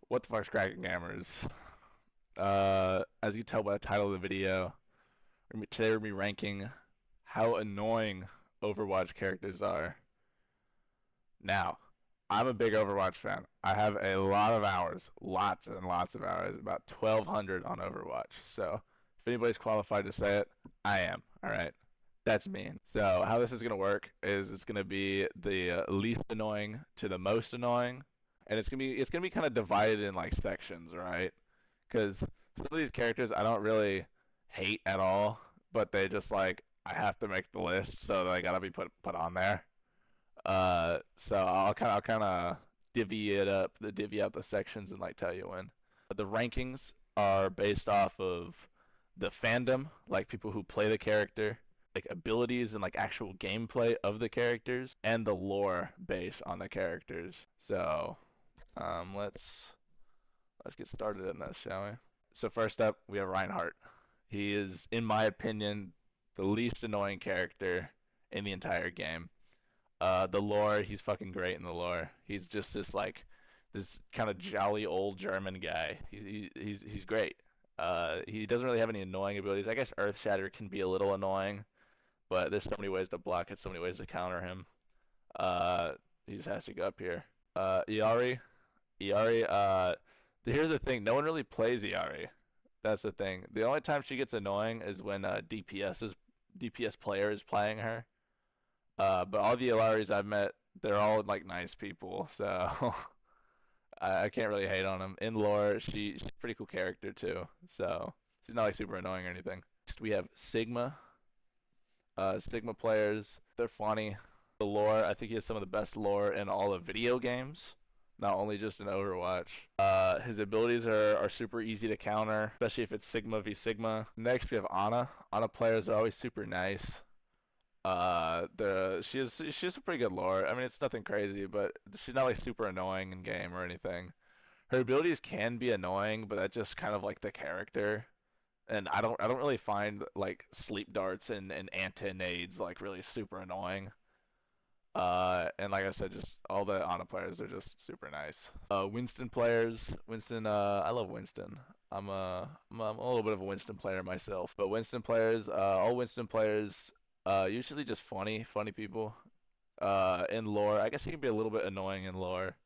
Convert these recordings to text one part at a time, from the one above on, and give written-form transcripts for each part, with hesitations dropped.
What the fuck's cracking gamers? As you can tell by the title of the video, today we're gonna be ranking how annoying Overwatch characters are. Now, I'm a big Overwatch fan. I have a lot of hours, lots and lots of hours, about 1,200 on Overwatch. So, if anybody's qualified to say it, I am. All right, that's me. So, how this is gonna work is it's gonna be the least annoying to the most annoying, and it's gonna be kind of divided in like sections, right? Because some of these characters I don't really hate at all, but they just like I have to make the list, so they gotta be put on there. So I'll kind of divvy out the sections and like tell you when. The rankings are based off of the fandom, like people who play the character, like abilities and like actual gameplay of the characters, and the lore based on the characters. So let's get started in this, shall we? So first up, we have Reinhardt. He is, in my opinion, the least annoying character in the entire game. The lore, he's fucking great in the lore. He's just this kind of jolly old German guy. He's great. He doesn't really have any annoying abilities. I guess Earth Shatter can be a little annoying, but there's so many ways to block it, so many ways to counter him. He just has to go up here. Iari. Here's the thing: no one really plays Iari. That's the thing. The only time she gets annoying is when DPS player is playing her. But all the Ilaris I've met, they're all like nice people, so I can't really hate on them. In lore, she's a pretty cool character too, so she's not like super annoying or anything. Next, we have Sigma. Sigma players, they're funny. The lore, I think he has some of the best lore in all of video games, not only just in Overwatch. His abilities are super easy to counter, especially if it's Sigma v Sigma. Next, we have Ana. Ana players are always super nice. The she has a pretty good lore. I mean, it's nothing crazy, but she's not like super annoying in game or anything. Her abilities can be annoying, but that's just kind of like the character. And I don't really find like sleep darts and anti nades like really super annoying. And like I said, just all the Ana players are just super nice. Winston players, I love Winston. I'm a little bit of a Winston player myself, but Winston players, all Winston players, usually just funny people. In lore, I guess he can be a little bit annoying in lore.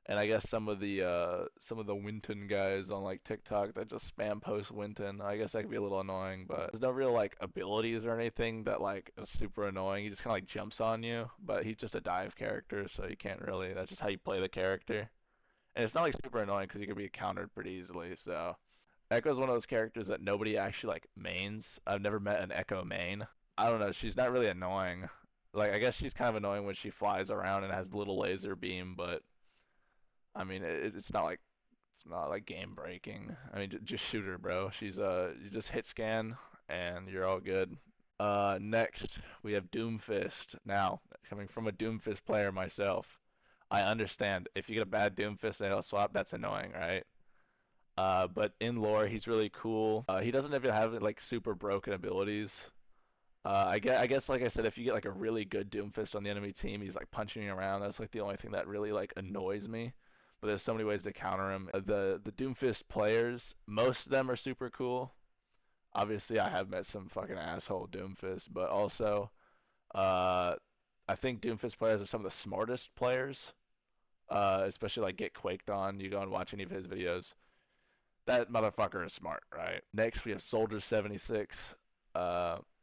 And I guess some of the Winton guys on like TikTok that just spam post Winton, I guess that could be a little annoying, but there's no real like abilities or anything that like is super annoying. He just kind of like jumps on you, but he's just a dive character, so you can't really. That's just how you play the character, and it's not like super annoying because he can be countered pretty easily. So Echo's one of those characters that nobody actually like mains. I've never met an Echo main. I don't know. She's not really annoying. Like I guess she's kind of annoying when she flies around and has a little laser beam, but I mean, it's not like game breaking. I mean, just shoot her, bro. You just hit scan and you're all good. Next we have Doomfist. Now, coming from a Doomfist player myself, I understand if you get a bad Doomfist and it'll swap, that's annoying, right? But in lore, he's really cool. He doesn't even have like super broken abilities. I guess, like I said, if you get like a really good Doomfist on the enemy team, he's like punching you around. That's like the only thing that really like annoys me. But there's so many ways to counter him. The Doomfist players, most of them are super cool. Obviously, I have met some fucking asshole Doomfist, but also, uh, I think Doomfist players are some of the smartest players. Especially like get quaked on. You go and watch any of his videos. That motherfucker is smart, right? Next, we have Soldier 76.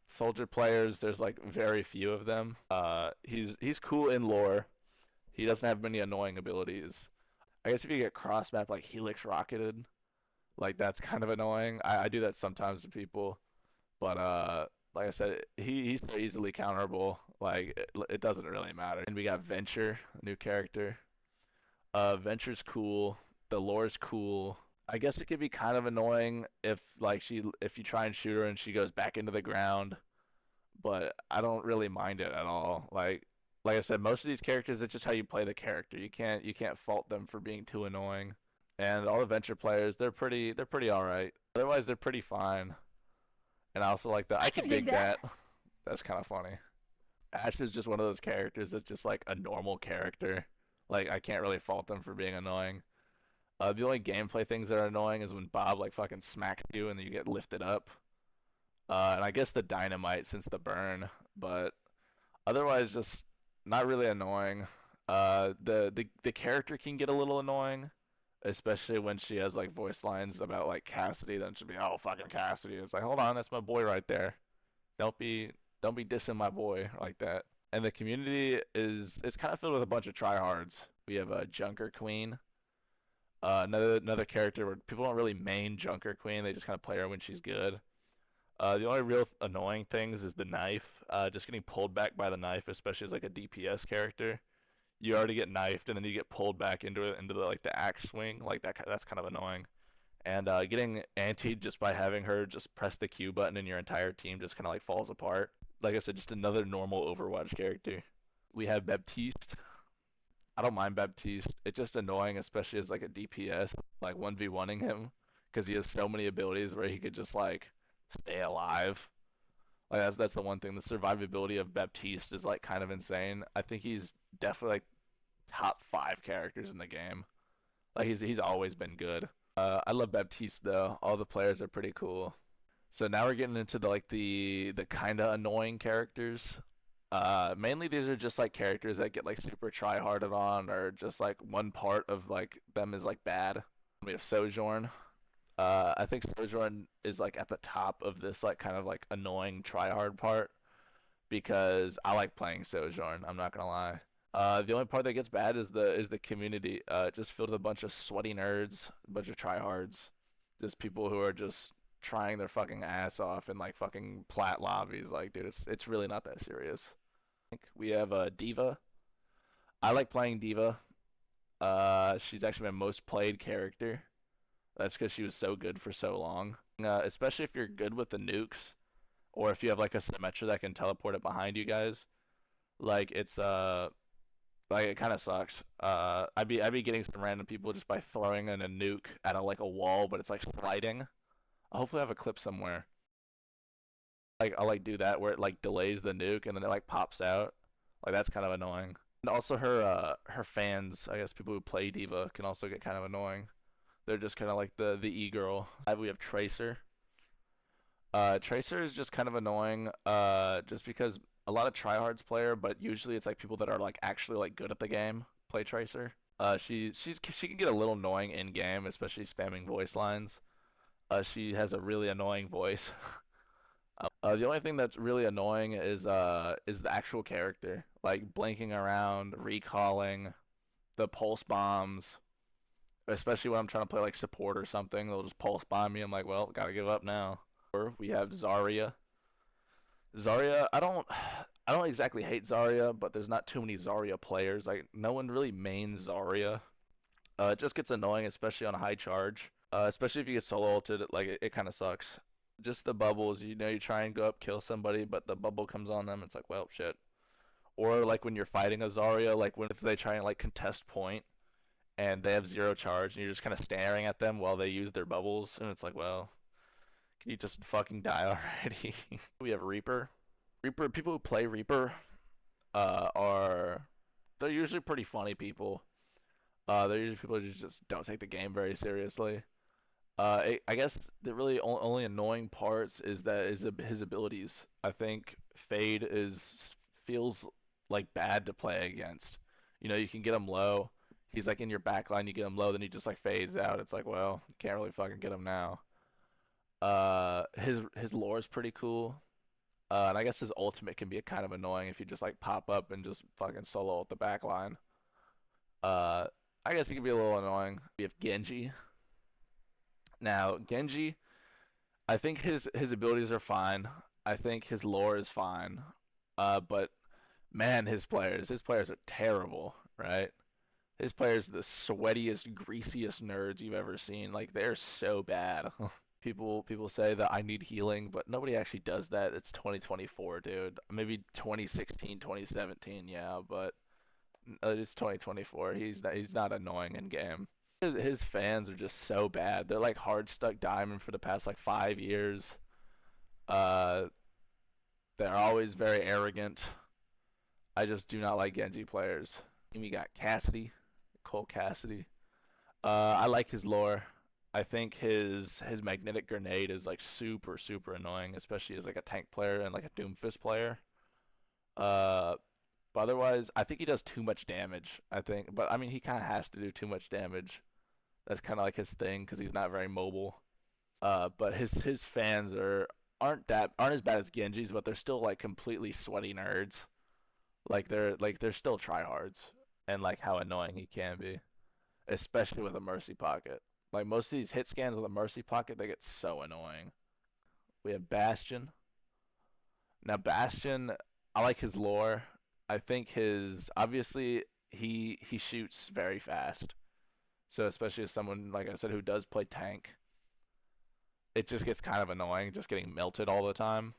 Soldier players, there's like very few of them. He's cool in lore. He doesn't have many annoying abilities. I guess if you get cross map like Helix rocketed, like that's kind of annoying. I do that sometimes to people, but like I said, he's so easily counterable. Like it doesn't really matter. And we got Venture, a new character. Venture's cool. The lore's cool. I guess it could be kind of annoying if you try and shoot her and she goes back into the ground, but I don't really mind it at all. Like I said, most of these characters, it's just how you play the character. You can't fault them for being too annoying. And all the venture players, they're pretty all right. Otherwise, they're pretty fine. And I also like that. I I can could dig dig that. that. That's kind of funny. Ash is just one of those characters that's just like a normal character. Like I can't really fault them for being annoying. The only gameplay things that are annoying is when Bob like fucking smacks you and then you get lifted up. And I guess the dynamite since the burn, but otherwise just not really annoying. The character can get a little annoying, especially when she has like voice lines about like Cassidy. Then she'll be, "Oh fucking Cassidy." It's like, hold on, that's my boy right there. Don't be don't be dissing my boy like that. And the community is it's kind of filled with a bunch of tryhards. We have a Junker Queen, another character where people don't really main Junker Queen. They just kind of play her when she's good. The only real annoying things is the knife. Just getting pulled back by the knife, especially as like a DPS character. You already get knifed, and then you get pulled back into the like the axe swing. Like that, that's kind of annoying. And getting antied just by having her just press the Q button and your entire team just kind of like falls apart. Like I said, just another normal Overwatch character. We have Baptiste. I don't mind Baptiste. It's just annoying, especially as like a DPS, like 1v1ing him, because he has so many abilities where he could just like stay alive. Like that's the one thing. The survivability of Baptiste is like kind of insane. I think he's definitely like top 5 characters in the game. Like he's always been good. I love Baptiste though. All the players are pretty cool. So now we're getting into the kind of annoying characters. Mainly these are just like characters that get like super try-harded on, or just like one part of like them is like bad. We have Sojourn. I think Sojourn is like at the top of this like kind of like annoying try-hard part because I like playing Sojourn. I'm not gonna lie. The only part that gets bad is the community. Just filled with a bunch of sweaty nerds, a bunch of tryhards, just people who are just trying their fucking ass off in like fucking plat lobbies. Like, dude, it's really not that serious. We have Diva. I like playing Diva. She's actually my most played character. That's because she was so good for so long. Especially if you're good with the nukes, or if you have like a Symmetra that can teleport it behind you guys. Like like it kind of sucks. I'd be getting some random people just by throwing in a nuke at like a wall, but it's like sliding. I'll hopefully have a clip somewhere. Like I'll like do that where it like delays the nuke and then it like pops out. Like that's kind of annoying. And also her fans, I guess people who play Diva can also get kind of annoying. They're just kind of like the e-girl. We have Tracer. Tracer is just kind of annoying. Just because a lot of tryhards play her, but usually it's like people that are like actually like good at the game play Tracer. She can get a little annoying in game, especially spamming voice lines. She has a really annoying voice. The only thing that's really annoying is the actual character, like blinking around, recalling, the pulse bombs. Especially when I'm trying to play like support or something, they'll just pulse bomb me. I'm like, well, gotta give up now. Or we have Zarya. Zarya, I don't exactly hate Zarya, but there's not too many Zarya players. Like no one really mains Zarya. It just gets annoying, especially on a high charge. Especially if you get solo ulted, like it kind of sucks. Just the bubbles, you know, you try and go up kill somebody, but the bubble comes on them. It's like, well, shit. Or like when you're fighting a Zarya, like when if they try and like contest point and they have zero charge, and you're just kind of staring at them while they use their bubbles, and it's like, well, can you just fucking die already? We have Reaper. Reaper people who play Reaper are they're usually pretty funny people. They're usually people who just don't take the game very seriously. I guess the really only annoying parts is that is his abilities. I think Fade is feels like bad to play against. You know, you can get him low. He's like in your back line, you get him low, then he just like fades out. It's like, well, you can't really fucking get him now. His lore is pretty cool. And I guess his ultimate can be kind of annoying if you just like pop up and just fucking solo at the back line. Uh, I guess he can be a little annoying. We have Genji. Now, Genji, I think his abilities are fine. I think his lore is fine. But man, his players are terrible, right? His players are the sweatiest, greasiest nerds you've ever seen. Like they're so bad. People say that I need healing, but nobody actually does that. It's 2024, dude. Maybe 2016, 2017, yeah, but it's 2024. He's not annoying in game. His fans are just so bad. They're like hard stuck diamond for the past like 5 years. Uh, they're always very arrogant. I just do not like Genji players. And we got Cassidy, Cole Cassidy. I like his lore. I think his magnetic grenade is like super super annoying, especially as like a tank player and like a Doomfist player. Uh, but otherwise, I think he does too much damage. I think, but I mean, he kind of has to do too much damage. That's kind of like his thing because he's not very mobile. But his fans aren't as bad as Genji's, but they're still like completely sweaty nerds. Like they're still tryhards, and like how annoying he can be, especially with a mercy pocket. Like most of these hit scans with a mercy pocket, they get so annoying. We have Bastion. Now Bastion, I like his lore. I think his obviously he shoots very fast. So especially as someone like I said who does play tank, it just gets kind of annoying just getting melted all the time.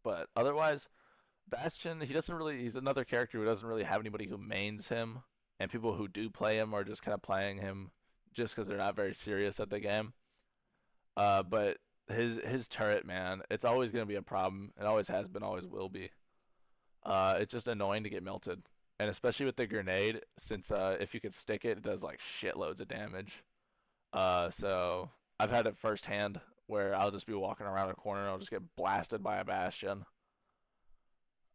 But otherwise, Bastion, he's another character who doesn't really have anybody who mains him, and people who do play him are just kind of playing him just because they're not very serious at the game. But his turret, man, it's always gonna be a problem. It always has been, always will be. It's just annoying to get melted, and especially with the grenade, since if you could stick it, it does like shitloads of damage. So I've had it firsthand where I'll just be walking around a corner and I'll just get blasted by a Bastion.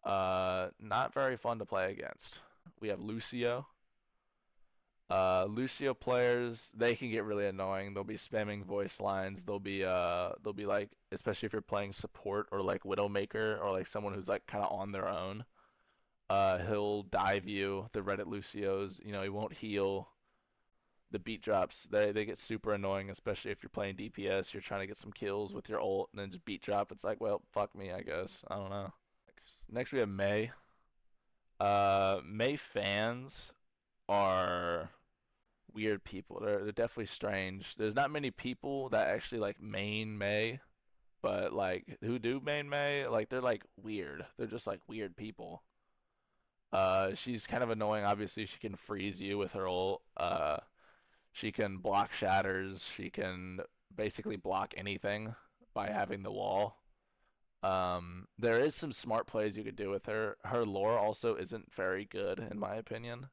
Not very fun to play against. We have Lucio. Lucio players, they can get really annoying. They'll be spamming voice lines. They'll be like, especially if you're playing support or like Widowmaker or like someone who's like kind of on their own. He'll dive you. The Reddit Lucios, he won't heal. The beat drops, they get super annoying, especially if you're playing DPS. You're trying to get some kills with your ult, and then just beat drop. It's like, well, fuck me, I guess. I don't know. Next we have May. May fans are weird people. They're definitely strange. There's not many people that actually like main May, but like who do main May, like they're like weird. They're just like weird people. She's kind of annoying. Obviously, she can freeze you with her ult. She can block shatters. She can basically block anything by having the wall. There is some smart plays you could do with her. Her lore also isn't very good in my opinion.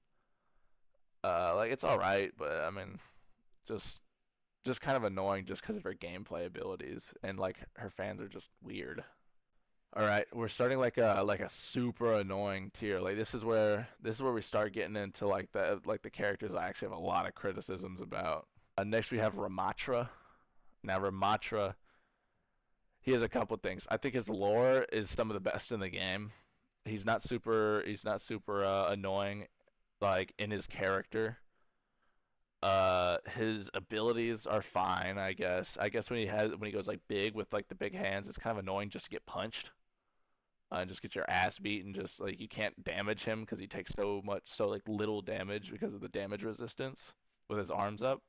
Like it's all right, but I mean, just just kind of annoying just because of her gameplay abilities and like her fans are just weird. All right, we're starting like a super annoying tier. Like this is where we start getting into like the characters I actually have a lot of criticisms about. Next we have Ramatra. Now Ramatra, he has a couple things. I think his lore is some of the best in the game. He's not super annoying like in his character. His abilities are fine, I guess. I guess when he goes like big with like the big hands, it's kind of annoying just to get punched. And just get your ass beat and just like you can't damage him because he takes so like little damage because of the damage resistance with his arms up.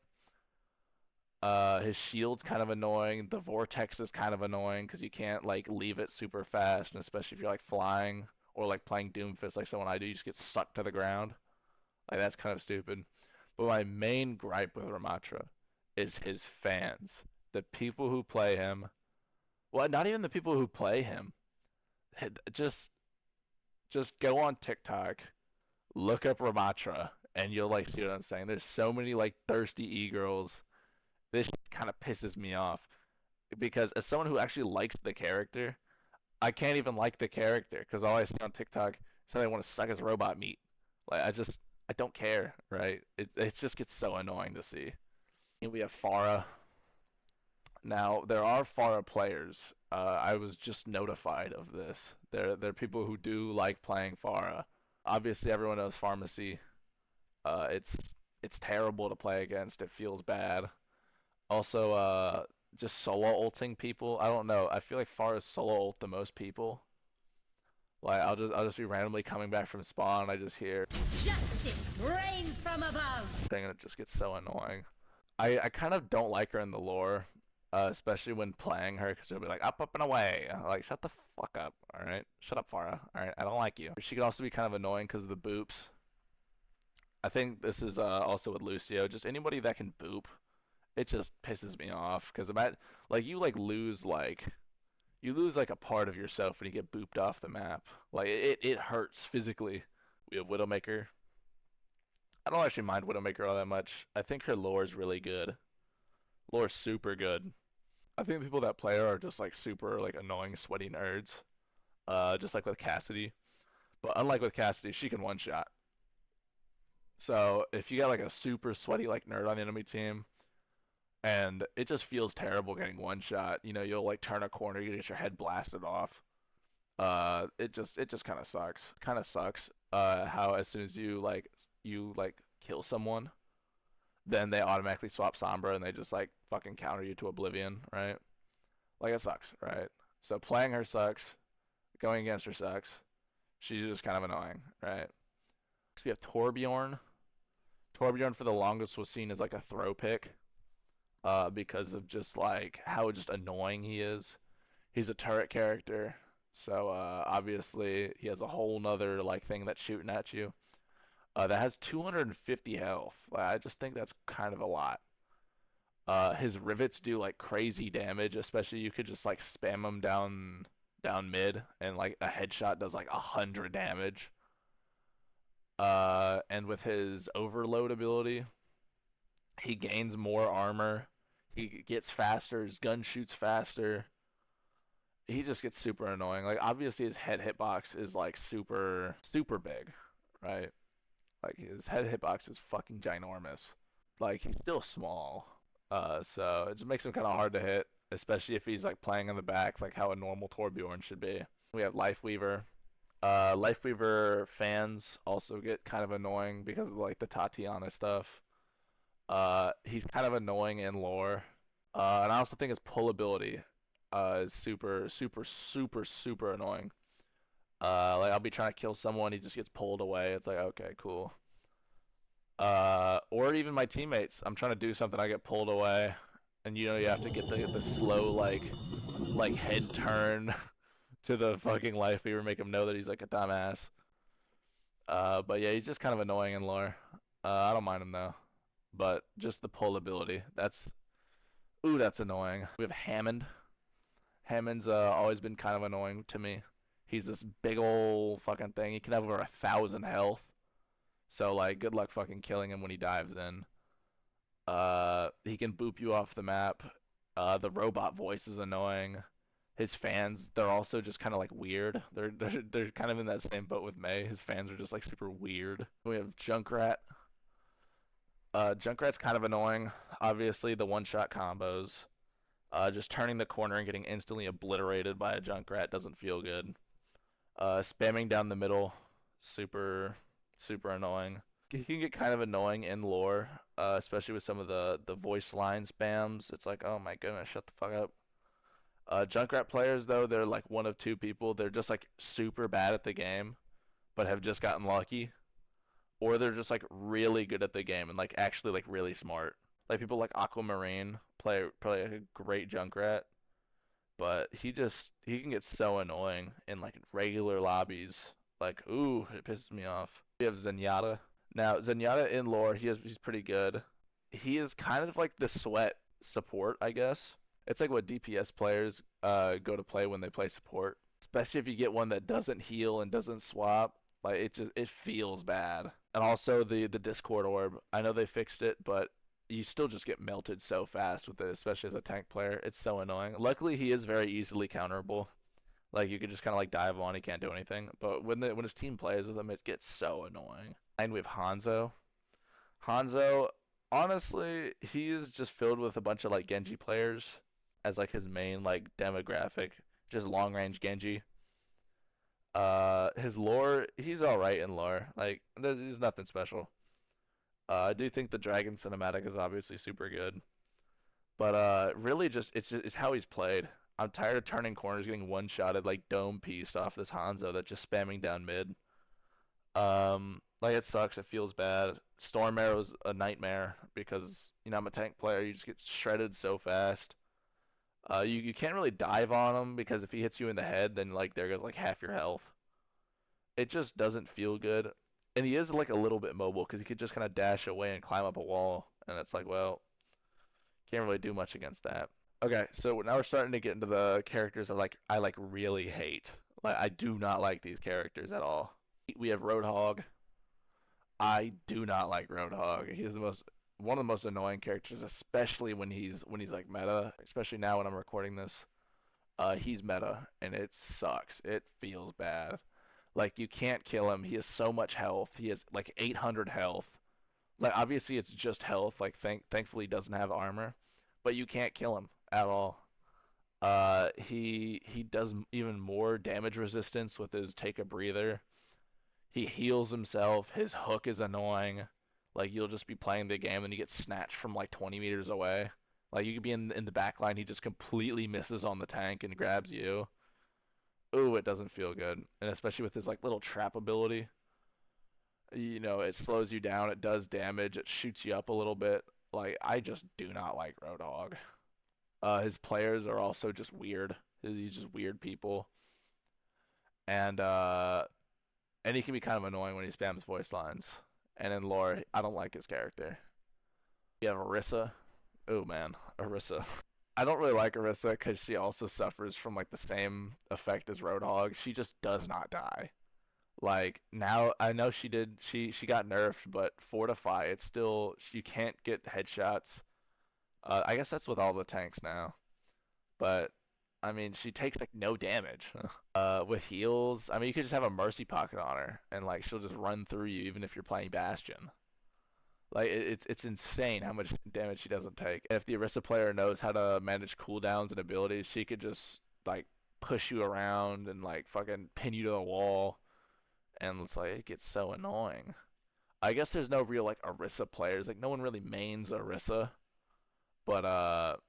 His shield's kind of annoying. The vortex is kind of annoying because you can't like leave it super fast, and especially if you're like flying or like playing Doomfist like someone I do, you just get sucked to the ground. Like that's kind of stupid. But my main gripe with Ramatra is his fans. The people who play him. Well, not even the people who play him. Just just go on TikTok, look up Ramatra, and you'll like see what I'm saying. There's so many like thirsty e-girls. This kind of pisses me off because as someone who actually likes the character, I can't even like the character because all I see on TikTok is how they want to suck his robot meat. Like I don't care, right? It just gets so annoying to see. And we have Farah. Now there are Farah players. I was just notified of this. There are people who do like playing Farah. Obviously, everyone knows Pharmacy. It's terrible to play against. It feels bad. Also, just solo ulting people. I don't know. I feel like Farah's solo ult the most people. Like I'll just be randomly coming back from spawn. I just hear Justice reigns from above. thing and it just gets so annoying. I kind of don't like her in the lore, especially when playing her because she'll be like up, up and away. Like shut the fuck up. All right, shut up, Farah. All right, I don't like you. She can also be kind of annoying because of the boops. I think this is also with Lucio. Just anybody that can boop, it just pisses me off because about like you lose like a part of yourself when you get booped off the map. Like it hurts physically. We have Widowmaker. I don't actually mind Widowmaker all that much. I think her lore is really good. Lore is super good. I think the people that play her are just like super like annoying, sweaty nerds. Just like with Cassidy. But unlike with Cassidy, she can one shot. So if you got like a super sweaty like nerd on the enemy team, and it just feels terrible getting one shot. You know, you'll like turn a corner, you get your head blasted off. It just kind of sucks. Kind of sucks. How as soon as you kill someone, then they automatically swap Sombra and they just like fucking counter you to oblivion, right? Like it sucks, right? So playing her sucks. Going against her sucks. She's just kind of annoying, right? So we have Torbjorn. Torbjorn for the longest was seen as like a throw pick, because of just like how just annoying he is. He's a turret character, so obviously he has a whole nother like thing that's shooting at you. That has 250 health. Like, I just think that's kind of a lot. His rivets do like crazy damage, especially you could just like spam them down mid, and like a headshot does like 100 damage. And with his overload ability, he gains more armor. He gets faster. His gun shoots faster. He just gets super annoying. Like obviously his head hitbox is like super super big, right? Like his head hitbox is fucking ginormous. Like he's still small. So it just makes him kind of hard to hit, especially if he's like playing in the back, like how a normal Torbjorn should be. We have Lifeweaver. Lifeweaver fans also get kind of annoying because of like the Tatiana stuff. He's kind of annoying in lore. And I also think his pull ability is super, super, super, super annoying. Like I'll be trying to kill someone, he just gets pulled away. It's like okay, cool. Or even my teammates. I'm trying to do something, I get pulled away, and you know you have to get the slow like head turn to the fucking Lifeweaver, make him know that he's like a dumbass. But yeah, he's just kind of annoying in lore. I don't mind him though, but just the pull ability. That's annoying. We have Hammond. Hammond's always been kind of annoying to me. He's this big old fucking thing. He can have over 1,000 health. So like, good luck fucking killing him when he dives in. He can boop you off the map. The robot voice is annoying. His fans, they're also just kind of like weird. They're kind of in that same boat with Mei. His fans are just like super weird. We have Junkrat. Junkrat's kind of annoying. Obviously, the one-shot combos. Just turning the corner and getting instantly obliterated by a Junkrat doesn't feel good. Spamming down the middle, super, super annoying. He can get kind of annoying in lore, especially with some of the voice line spams. It's like, oh my goodness, shut the fuck up. Junkrat players, though, they're like one of two people. They're just like super bad at the game, but have just gotten lucky, or they're just like really good at the game and like actually like really smart. Like people like Aquamarine play like a great Junkrat, but he can get so annoying in like regular lobbies. Like, ooh, it pisses me off. We have Zenyatta. Now, Zenyatta in lore, he's pretty good. He is kind of like the sweat support, I guess. It's like what DPS players go to play when they play support. Especially if you get one that doesn't heal and doesn't swap. Like it feels bad. And also the Discord orb. I know they fixed it, but you still just get melted so fast with it, especially as a tank player. It's so annoying. Luckily, he is very easily counterable. Like you could just kind of like dive on, he can't do anything. But when his team plays with him, it gets so annoying. And we have Hanzo. Hanzo, honestly, he is just filled with a bunch of like Genji players as like his main like demographic, just long range Genji. His lore, he's all right in lore. Like there's nothing special. I do think the Dragon cinematic is obviously super good, but really just it's how he's played. I'm tired of turning corners, getting one shotted like dome pieced off this Hanzo that's just spamming down mid. Like it sucks. It feels bad. Storm Arrow's a nightmare because you know I'm a tank player. You just get shredded so fast. You can't really dive on him because if he hits you in the head, then like there goes like half your health. It just doesn't feel good. And he is like a little bit mobile because he could just kind of dash away and climb up a wall, and it's like, well, can't really do much against that. Okay, so now we're starting to get into the characters I really hate. Like I do not like these characters at all. We have Roadhog. I do not like Roadhog. He's the most one of the most annoying characters, especially when he's like meta. Especially now when I'm recording this. He's meta and it sucks. It feels bad. Like you can't kill him. He has so much health. He has like 800 health. Like obviously it's just health. Like thankfully he doesn't have armor, but you can't kill him at all. He does even more damage resistance with his take a breather. He heals himself. His hook is annoying. Like you'll just be playing the game and you get snatched from like 20 meters away. Like you could be in the back line, he just completely misses on the tank and grabs you. Ooh, it doesn't feel good. And especially with his like little trap ability. It slows you down, it does damage, it shoots you up a little bit. Like I just do not like Roadhog. His players are also just weird. He's just weird people. And he can be kind of annoying when he spams voice lines. And in lore, I don't like his character. You have Orisa. Oh man, Orisa. I don't really like Orisa because she also suffers from like the same effect as Roadhog. She just does not die. Like now, I know she did. She got nerfed, but Fortify, it's still you can't get headshots. I guess that's with all the tanks now. But I mean, she takes like no damage. With heals, I mean, you could just have a mercy pocket on her, and like she'll just run through you, even if you're playing Bastion. Like it's insane how much damage she doesn't take. If the Orisa player knows how to manage cooldowns and abilities, she could just like push you around and like fucking pin you to the wall, and it's like it gets so annoying. I guess there's no real like Orisa players. Like no one really mains Orisa, but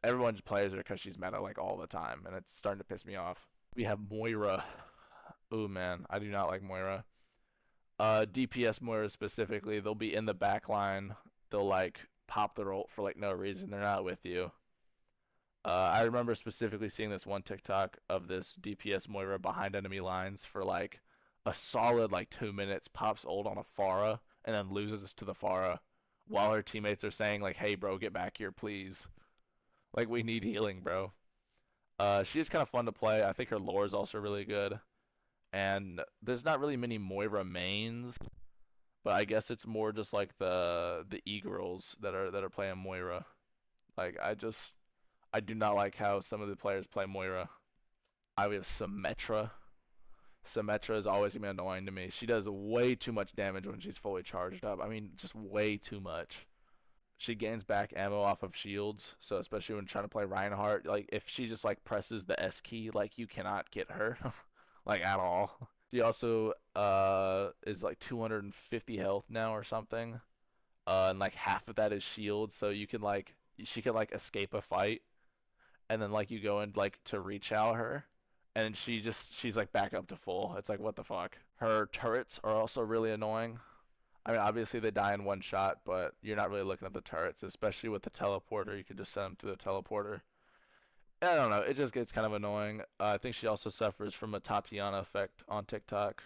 everyone just plays her because she's meta like all the time, and it's starting to piss me off. We have Moira. Ooh man, I do not like Moira. DPS Moira specifically, they'll be in the back line. They'll like pop their ult for like no reason. They're not with you. I remember specifically seeing this one TikTok of this DPS Moira behind enemy lines for like a solid like 2 minutes. Pops ult on a Pharah and then loses to the Pharah, while her teammates are saying like, "Hey bro, get back here, please. Like we need healing, bro." She is kind of fun to play. I think her lore is also really good. And there's not really many Moira mains, but I guess it's more just like the e-girls that are playing Moira. Like I do not like how some of the players play Moira. We have Symmetra. Symmetra is always gonna be annoying to me. She does way too much damage when she's fully charged up. I mean, just way too much. She gains back ammo off of shields, so especially when trying to play Reinhardt, like if she just like presses the S key, like you cannot get her, like at all. She also is like 250 health now or something, and like half of that is shield, so you can like she can like escape a fight, and then like you go in like to reach out her, and she's like back up to full. It's like what the fuck. Her turrets are also really annoying. I mean, obviously they die in one shot, but you're not really looking at the turrets, especially with the teleporter. You could just send them to the teleporter. I don't know. It just gets kind of annoying. I think she also suffers from a Tatiana effect on TikTok.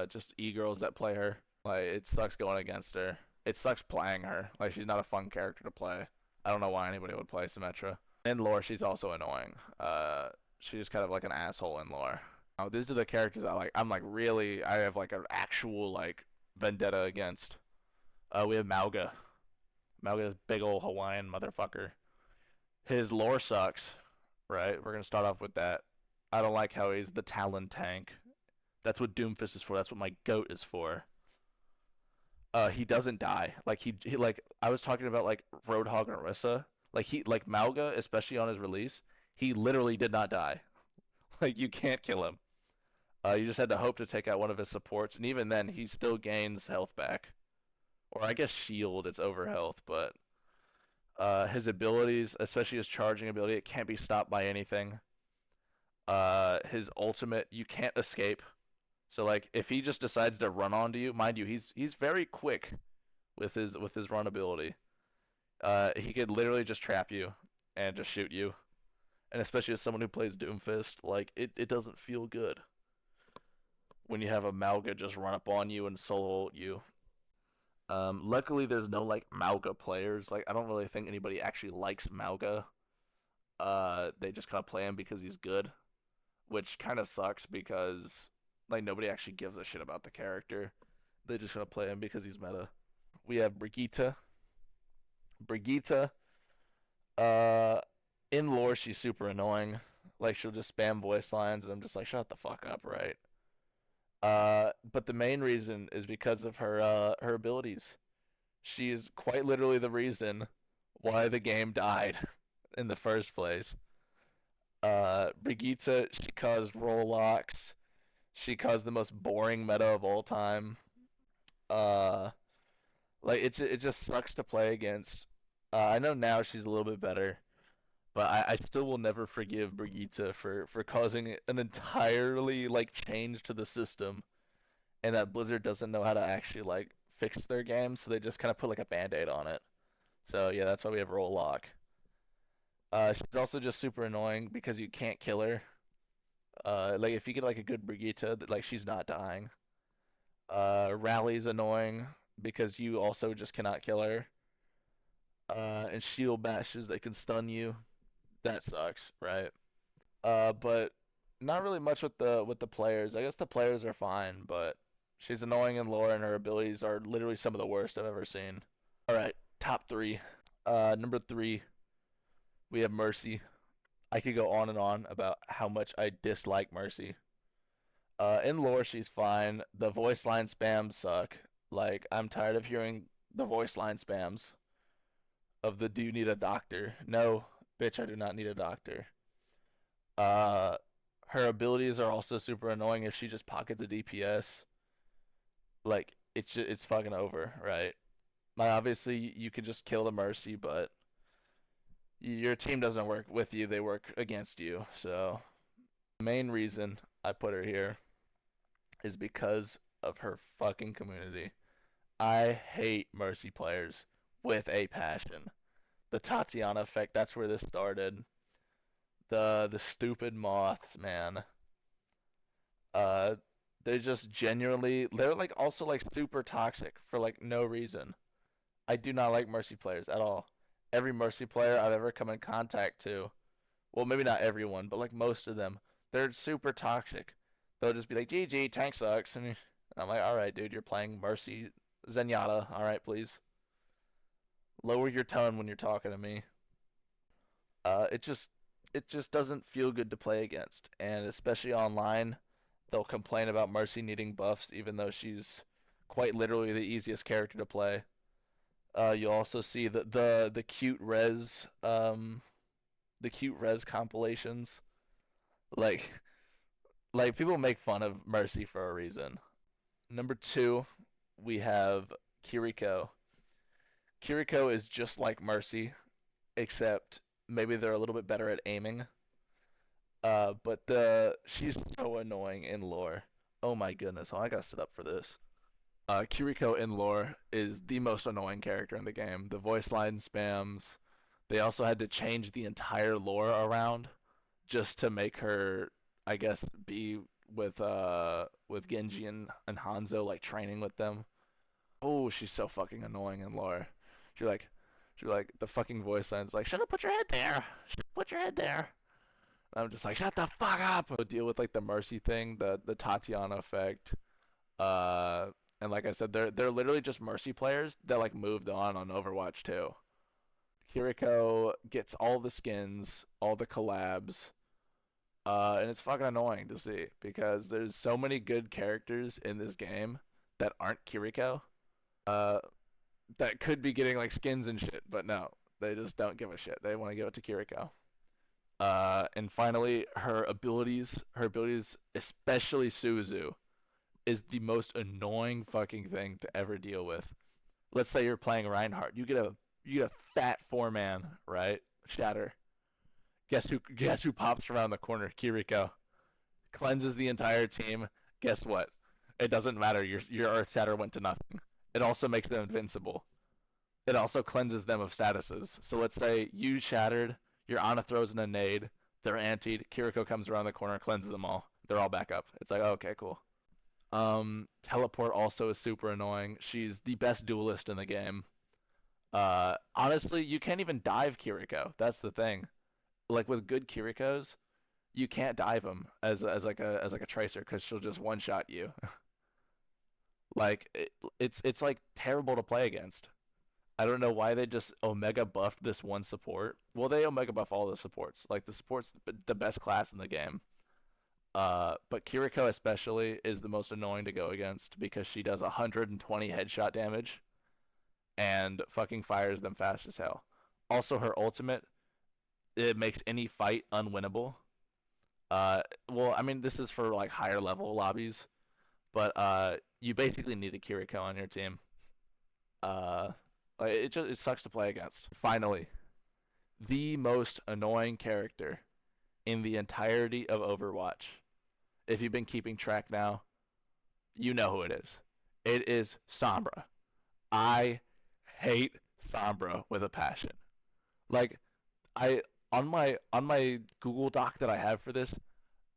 Just e-girls that play her. Like it sucks going against her. It sucks playing her. Like she's not a fun character to play. I don't know why anybody would play Symmetra. In lore, she's also annoying. She's kind of like an asshole in lore. Oh, these are the characters I like. I'm like really. I have like an actual like vendetta against. We have Mauga. Mauga's big old Hawaiian motherfucker. His lore sucks, right? We're gonna start off with that. I don't like how he's the Talon tank. That's what Doomfist is for. That's what my goat is for. He doesn't die. Like he like I was talking about like Roadhog and Orisa. Like he like Mauga, especially on his release, he literally did not die. Like you can't kill him. You just had to hope to take out one of his supports, and even then, he still gains health back. Or I guess shield, it's over health, but his abilities, especially his charging ability, it can't be stopped by anything. His ultimate, you can't escape. So like, if he just decides to run onto you, mind you, he's very quick with his run ability. He could literally just trap you and just shoot you. And especially as someone who plays Doomfist, like it doesn't feel good when you have a Mauga just run up on you and solo ult you. Luckily, there's no like Mauga players. Like I don't really think anybody actually likes Mauga. They just kind of play him because he's good, which kind of sucks because like nobody actually gives a shit about the character. They're just gonna play him because he's meta. We have Brigitte. Brigitte, uh, in lore, she's super annoying. Like she'll just spam voice lines, and I'm just like, shut the fuck up, right? But the main reason is because of her abilities. She is quite literally the reason why the game died in the first place. Brigitte, she caused roll locks. She caused the most boring meta of all time. Uh, like it just sucks to play against. I know now she's a little bit better, but I still will never forgive Brigitte for causing an entirely like change to the system, and that Blizzard doesn't know how to actually like fix their game, so they just kind of put like a band-aid on it. So yeah, that's why we have roll lock. She's also just super annoying because you can't kill her. Like if you get like a good Brigitte, like she's not dying. Rally's annoying because you also just cannot kill her. And shield bashes that can stun you. That sucks, right? But not really much with the players. I guess the players are fine, but she's annoying in lore, and her abilities are literally some of the worst I've ever seen. All right, top three. Number three, we have Mercy. I could go on and on about how much I dislike Mercy. In lore, she's fine. The voice line spams suck. Like, I'm tired of hearing the voice line spams of the do you need a doctor? No, bitch, I do not need a doctor. Uh, her abilities are also super annoying if she just pockets a DPS. Like, it's fucking over, right? Like, obviously, you can just kill the Mercy, but your team doesn't work with you, they work against you. So, the main reason I put her here is because of her fucking community. I hate Mercy players with a passion. The Tatiana effect, that's where this started. The stupid moths, man. Uh they're just genuinely they're like also like super toxic for like no reason. I do not like Mercy players at all. Every Mercy player I've ever come in contact to, well maybe not everyone, but like most of them, they're super toxic. They'll just be like, GG, tank sucks, and I'm like, alright dude, you're playing Mercy Zenyatta, alright please. Lower your tone when you're talking to me. It just doesn't feel good to play against, and especially online, they'll complain about Mercy needing buffs, even though she's quite literally the easiest character to play. You'll also see the cute res compilations, like like people make fun of Mercy for a reason. Number two, we have Kiriko. Kiriko is just like Mercy, except maybe they're a little bit better at aiming. But the she's so annoying in lore. Oh my goodness! Oh, I gotta sit up for this. Kiriko in lore is the most annoying character in the game. The voice line spams. They also had to change the entire lore around just to make her, I guess, be with Genji and Hanzo like training with them. Oh, she's so fucking annoying in lore. She like she like the fucking voice line's like, shut up, put your head there. Shut up, put your head there. And I'm just like, shut the fuck up. We'll deal with like the Mercy thing, the Tatiana effect. Uh, and like I said, they're literally just Mercy players that like moved on Overwatch too. Kiriko gets all the skins, all the collabs, and it's fucking annoying to see because there's so many good characters in this game that aren't Kiriko. Uh, that could be getting like skins and shit, but no, they just don't give a shit. They want to give it to Kiriko. And finally, her abilities, especially Suzu, is the most annoying fucking thing to ever deal with. Let's say you're playing Reinhardt, you get a fat four man, right? Shatter. Guess who pops around the corner? Kiriko cleanses the entire team. Guess what? It doesn't matter. Your Earth Shatter went to nothing. It also makes them invincible. It also cleanses them of statuses. So let's say you shattered, your Ana throws in a nade, they're antied, Kiriko comes around the corner, cleanses them all. They're all back up. It's like, oh, okay, cool. Teleport also is super annoying. She's the best duelist in the game. Honestly, you can't even dive Kiriko. That's the thing. Like with good Kirikos, you can't dive them as like a tracer because she'll just one shot you. Like it's like terrible to play against. I don't know why they just Omega buffed this one support. Well, they Omega buff all the supports. Like the support's the best class in the game. But Kiriko especially is the most annoying to go against because she does 120 headshot damage and fucking fires them fast as hell. Also, her ultimate, it makes any fight unwinnable. Well, I mean, this is for like higher level lobbies, but you basically need a Kiriko on your team. Uh, it sucks to play against. Finally, the most annoying character in the entirety of Overwatch. If you've been keeping track now, you know who it is. It is Sombra. I hate Sombra with a passion. Like I on my Google Doc that I have for this,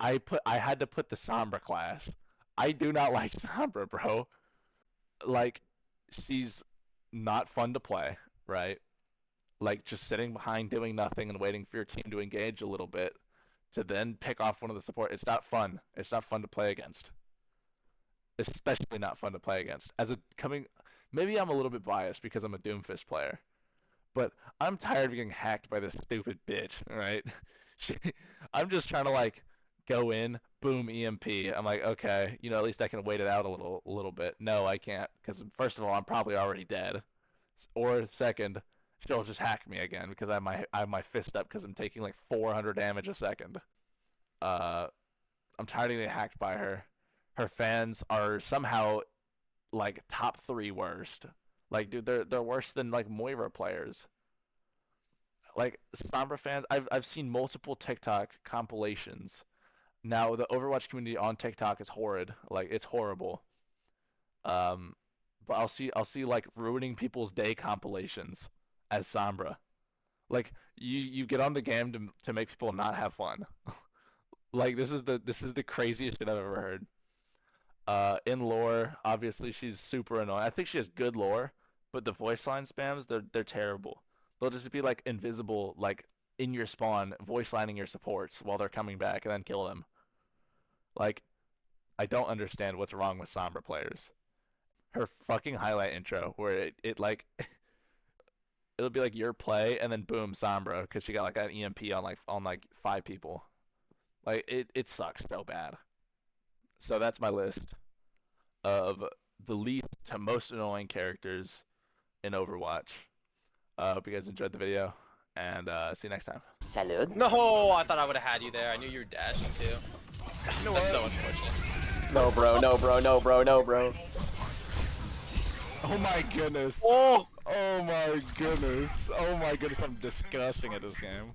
I had to put the Sombra class. I do not like Sombra, bro. Like she's not fun to play, right? Like just sitting behind doing nothing and waiting for your team to engage a little bit to then pick off one of the support. It's not fun. It's not fun to play against. Especially not fun to play against. Maybe I'm a little bit biased because I'm a Doomfist player, but I'm tired of getting hacked by this stupid bitch. All right, she, I'm just trying to like go in, boom, EMP. I'm like, okay, at least I can wait it out a little bit. No, I can't because first of all, I'm probably already dead, or second, she'll just hack me again because I have my fist up because I'm taking like 400 damage a second. Uh, I'm tired of getting hacked by her. Her fans are somehow like top three worst. Like, dude, they're worse than like Moira players. Like Sombra fans, I've seen multiple TikTok compilations. Now the Overwatch community on TikTok is horrid. Like it's horrible. Um, but I'll see like ruining people's day compilations as Sombra. Like you get on the game to make people not have fun. Like this is the craziest shit I've ever heard. In lore, obviously she's super annoying. I think she has good lore, but the voice line spams, they're terrible. They'll just be like invisible, like in your spawn, voice lining your supports while they're coming back and then kill them. Like, I don't understand what's wrong with Sombra players. Her fucking highlight intro where it like it'll be like your play and then boom Sombra because she got like an EMP on like five people. Like it sucks so bad. So that's my list of the least to most annoying characters in Overwatch. Hope you guys enjoyed the video, and see you next time. Salud. No, I thought I would have had you there. I knew you were dashing too. You know That's so what? unfortunate. No, bro, no, bro, no, bro, no, bro. Oh my goodness. Oh! Oh my goodness. Oh my goodness. I'm disgusting at this game.